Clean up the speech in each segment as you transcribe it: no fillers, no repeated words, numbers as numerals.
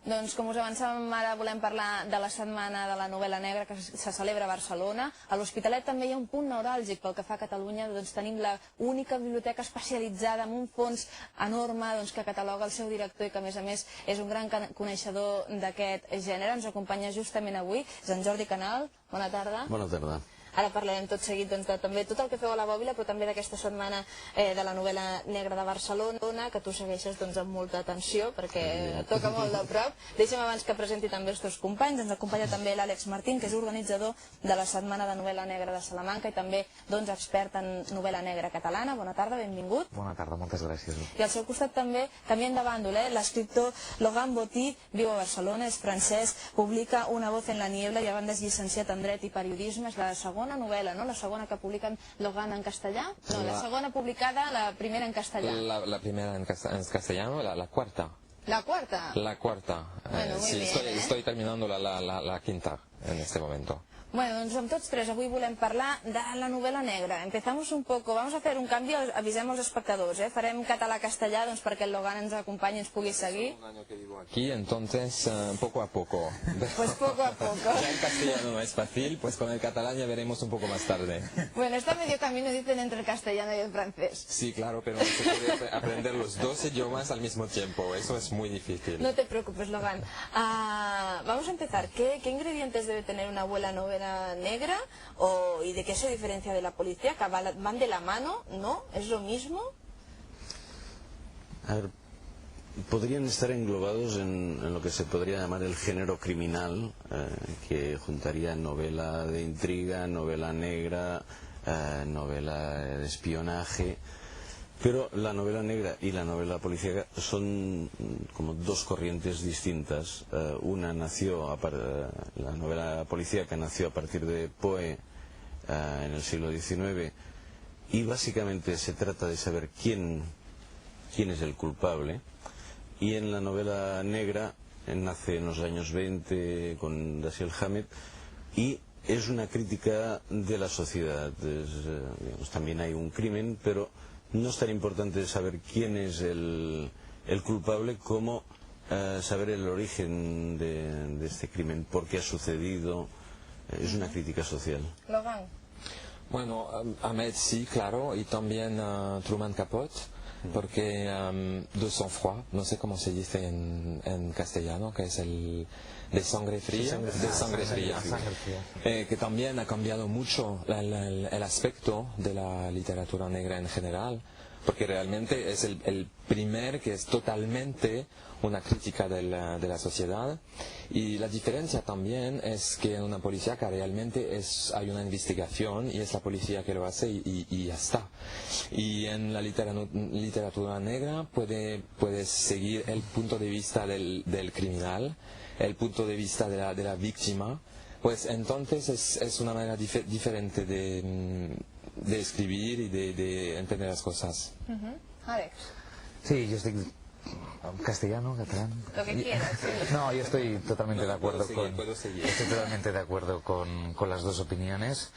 Doncs com us avançàvem, ara volem parlar de la setmana de la novel·la negra que se celebra a Barcelona. A l'Hospitalet també hi ha un punt neuràlgic pel que fa a Catalunya. Tenim la única biblioteca especialitzada amb un fons enorme que cataloga el seu director i que a més és un gran coneixedor d'aquest gènere. Ens acompanya justament avui, és en Jordi Canal. Bona tarda. Bona tarda. Ara parlarem tot seguit de també tot el que feu a la Bòbila, però també d'aquesta setmana de la novel·la negra de Barcelona, que tu segueixes amb molta atenció, perquè toca molt de prop. Deixa'm abans que presenti també els teus companys. Ens acompanya també l'Àlex Martín, que és organitzador de la Setmana de Novel·la Negra de Salamanca i també expert en novel·la negra catalana. Bona tarda, benvingut. Bona tarda, moltes gràcies. I al seu costat també, canviem de bàndol, l'escriptor Logan Botí, viu a Barcelona, és francès, publica Una voz en la niebla i a banda és llicenciat en Dret i Periodisme. És la segona novel·la, no? La segona que publiquen Logan en castellà? No, la segona publicada, la primera en castellà. La primera en castellano, la cuarta. ¿La cuarta? La cuarta. Bueno, muy sí, bien, estoy terminando la quinta en este momento. Bueno, doncs amb tots tres avui volem parlar de la novel·la negra. Empezamos un poco, vamos a hacer un cambio, avisem als espectadors, farem català-castellà perquè el Logan ens acompanyi i ens pugui seguir. Un año que vivo aquí, entonces poco a poco. Pues poco a poco. Ya el castellano no es fácil, pues con el catalán ya veremos un poco más tarde. Bueno, está medio camino, dicen, entre el castellano y el francés. Sí, claro, pero no se puede aprender los dos idiomas al mismo tiempo, eso es muy difícil. No te preocupes, Logan. Vamos a empezar. ¿Qué ingredientes debe tener una buena novela negra y de qué se diferencia de la policíaca? ¿Van de la mano? ¿No? ¿Es lo mismo? A ver, podrían estar englobados en lo que se podría llamar el género criminal, que juntaría novela de intriga, novela negra, novela de espionaje. Pero la novela negra y la novela policíaca son como dos corrientes distintas. Una nació, la novela policíaca nació a partir de Poe en el siglo XIX y básicamente se trata de saber quién es el culpable. Y en la novela negra nace en los años 20 con Dashiell Hammett y es una crítica de la sociedad. También hay un crimen, pero no es tan importante saber quién es el culpable como saber el origen de este crimen, por qué ha sucedido. Es una crítica social. Logan. Bueno, Hammett sí, claro, y también Truman Capote, porque de sang-froid, no sé cómo se dice en castellano, que es el de sangre fría, que también ha cambiado mucho el aspecto de la literatura negra en general, porque realmente es el primer que es totalmente una crítica de la sociedad. Y la diferencia también es que en una policíaca realmente hay una investigación y es la policía que lo hace y ya está. Y en la literatura negra puedes seguir el punto de vista del criminal, el punto de vista de la víctima. Pues entonces es una manera diferente de escribir y de entender las cosas. Alex. Sí, yo estoy castellano, catalán. Lo que quieras, sí. No, yo estoy totalmente de acuerdo con las dos opiniones.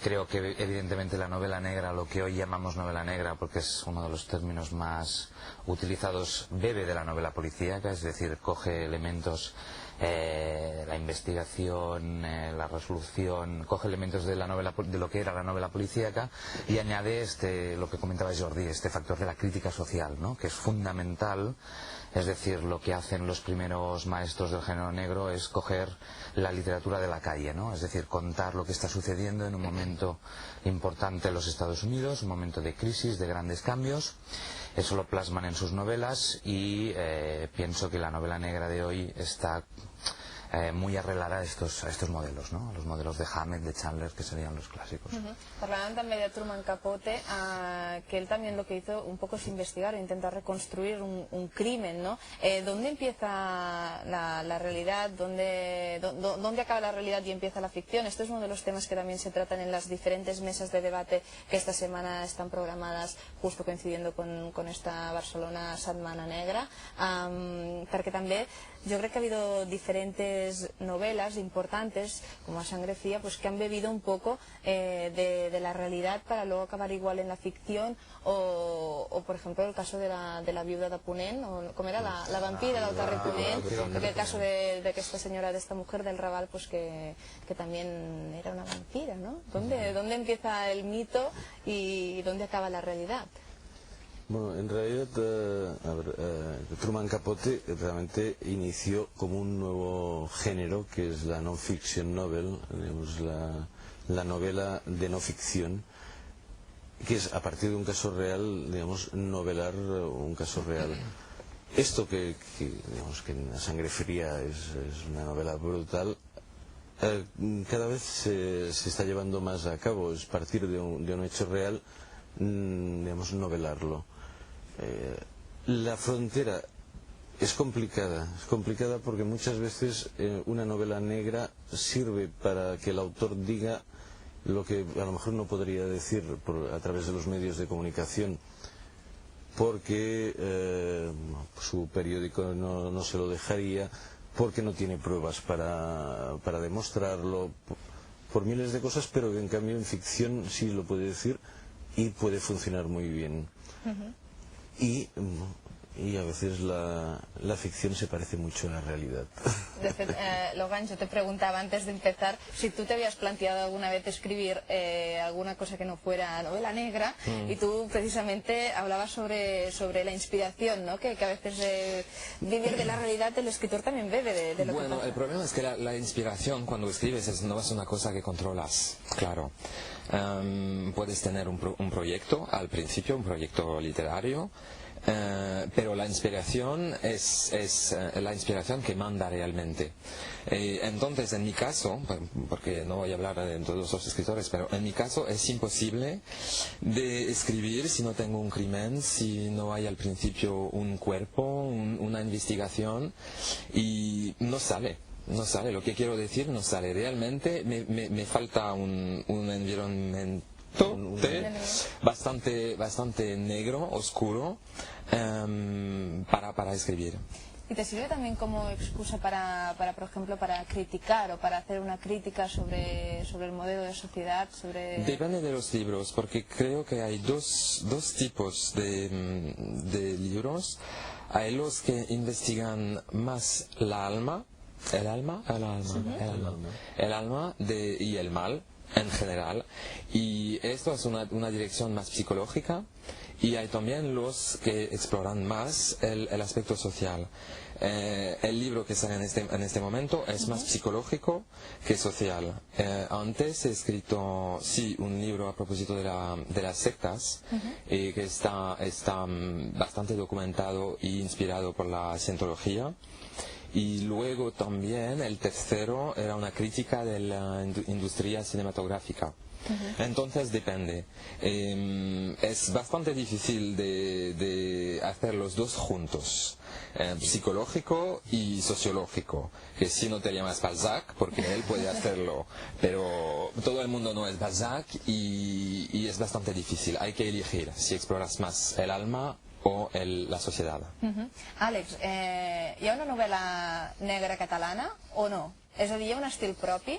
Creo que evidentemente la novela negra, lo que hoy llamamos novela negra, porque es uno de los términos más utilizados, bebe de la novela policíaca, es decir, coge elementos, la investigación, la resolución, coge elementos de lo que era la novela policíaca y añade lo que comentaba Jordi, este factor de la crítica social, ¿no? Que es fundamental. Es decir, lo que hacen los primeros maestros del género negro es coger la literatura de la calle, ¿no? Es decir, contar lo que está sucediendo en un momento importante en los Estados Unidos, un momento de crisis, de grandes cambios. Eso lo plasman en sus novelas y pienso que la novela negra de hoy está muy arrelada a estos modelos, ¿no? A los modelos de Hammett, de Chandler, que serían los clásicos. Hablaban también de Truman Capote, que él también lo que hizo un poco es investigar, intentar reconstruir un crimen, ¿no? ¿Dónde empieza la realidad? ¿Dónde acaba la realidad y empieza la ficción? Este es uno de los temas que también se tratan en las diferentes mesas de debate que esta semana están programadas, justo coincidiendo con esta Barcelona Setmana Negra, perquè també yo creo que ha habido diferentes novelas importantes, como A Sangre Fría, pues que han bebido un poco de la realidad para luego acabar igual en la ficción, o por ejemplo el caso de la viuda de Ponent, o ¿cómo era? La vampira del carrer Ponent, porque el caso de esta señora, de esta mujer del Raval, pues que también era una vampira, ¿no? ¿Dónde empieza el mito y dónde acaba la realidad? Bueno, en realidad, Truman Capote realmente inició como un nuevo género, que es la non-fiction novel, digamos, la novela de no ficción, que es a partir de un caso real, digamos, novelar un caso real. Esto digamos, que en La Sangre Fría es una novela brutal, cada vez se está llevando más a cabo, es partir de un hecho real, digamos, novelarlo. La frontera es complicada porque muchas veces una novela negra sirve para que el autor diga lo que a lo mejor no podría decir a través de los medios de comunicación, porque su periódico no se lo dejaría, porque no tiene pruebas para demostrarlo, por miles de cosas, pero que en cambio en ficción sí lo puede decir y puede funcionar muy bien. Y a veces la ficción se parece mucho a la realidad. De fet, Logan, yo te preguntaba antes de empezar si tú te habías planteado alguna vez escribir alguna cosa que no fuera novela negra, y tú precisamente hablabas sobre la inspiración, ¿no? Que a veces vivir de la realidad, el escritor también bebe de lo que pasa. Bueno, el problema es que la inspiración cuando escribes no es una cosa que controlas, claro. Puedes tener un proyecto al principio, un proyecto literario, pero la inspiración es la inspiración que manda realmente. Entonces, en mi caso, porque no voy a hablar de todos los escritores, pero en mi caso es imposible de escribir si no tengo un crimen, si no hay al principio un cuerpo, una investigación, y no sale. No sale, lo que quiero decir no sale. Realmente me falta un environment bastante negro, oscuro, para escribir. ¿Y te sirve también como excusa para, por ejemplo, para criticar o para hacer una crítica sobre el modelo de sociedad? Depende de los libros, porque creo que hay dos tipos de libros. Hay los que investigan más el alma y el mal en general, y esto es una dirección más psicológica, y hay también los que exploran más el aspecto social. El libro que sale en este momento es más psicológico que social. Antes he escrito un libro a propósito de las sectas, que está bastante documentado e inspirado por la cientología. Y luego también el tercero era una crítica de la industria cinematográfica. Entonces depende. Es bastante difícil de hacer los dos juntos, psicológico y sociológico, que si no te llamas Balzac, porque él puede hacerlo, pero todo el mundo no es Balzac, y es bastante difícil. Hay que elegir si exploras más el alma o la sociedad. Àlex, hi ha una novel·la negra catalana o no? És a dir, hi ha un estil propi?